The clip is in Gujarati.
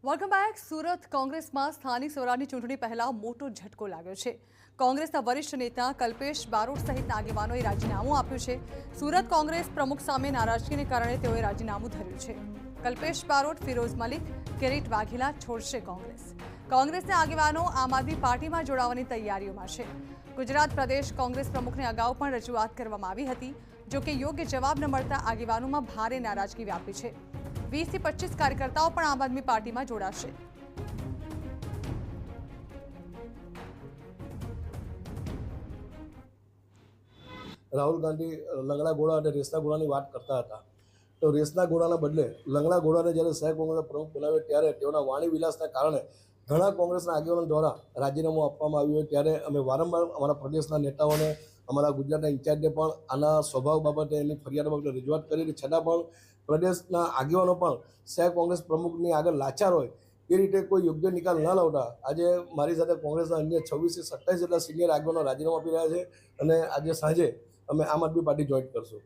Welcome back. સુરત કોંગ્રેસમાં સ્થાનિક સ્વરાજની ચૂંટણી પહેલા મોટો ઝટકો લાગ્યો છે। કોંગ્રેસના વરિષ્ઠ નેતા કલ્પેશ બારોટ સહિતના આગેવાનોએ રાજીનામું આપ્યું છે। સુરત કોંગ્રેસ પ્રમુખ સામે નારાજગીને કારણે તેઓએ રાજીનામું ધર્યું છે। કલ્પેશ બારોટ, ફિરોઝ મલિક, કિરીટ વાઘેલા છોડશે કોંગ્રેસ। કોંગ્રેસના આગેવાનો આમ આદમી પાર્ટીમાં જોડાવાની તૈયારીઓમાં છે। ગુજરાત પ્રદેશ કોંગ્રેસ પ્રમુખને અગાઉ પણ રજૂઆત કરવામાં આવી હતી, જો કે યોગ્ય જવાબ ન મળતા આગેવાનોમાં ભારે નારાજગી વ્યાપી છે। 20 થી 25 કાર્યકર્તાઓ પણ આમ આદમી પાર્ટીમાં જોડાશે। રાહુલ ગાંધી લંગડા ઘોડા અને રેસના ઘોડાની વાત કરતા હતા, તો રેસના ઘોડાના બદલે લંગડા ઘોડાને જ્યારે શહેર કોંગ્રેસના પ્રમુખ બનાવ્યો ત્યારે તેઓના વાણી વિલાસના કારણે ઘણા કોંગ્રેસના આગેવાનો દ્વારા રાજીનામું આપવામાં આવ્યું। ત્યારે અમે વારંવાર અમારા પ્રદેશના નેતાઓને, અમારા ગુજરાતના ઇન્ચાર્જને પણ આના સ્વભાવ બાબતે, એની ફરિયાદ બાબતે રજૂઆત કરી, છતાં પણ પ્રદેશના આગેવાનો પણ શહેર કોંગ્રેસ પ્રમુખની આગળ લાચાર હોય એ રીતે કોઈ યોગ્ય નિકાલ ન લાવતા આજે મારી સાથે કોંગ્રેસના અન્ય 26 થી 27 જેટલા સિનિયર આગેવાનો રાજીનામું આપી રહ્યા છે અને આજે સાંજે અમે આમ આદમી પાર્ટી જોઈન કરશું।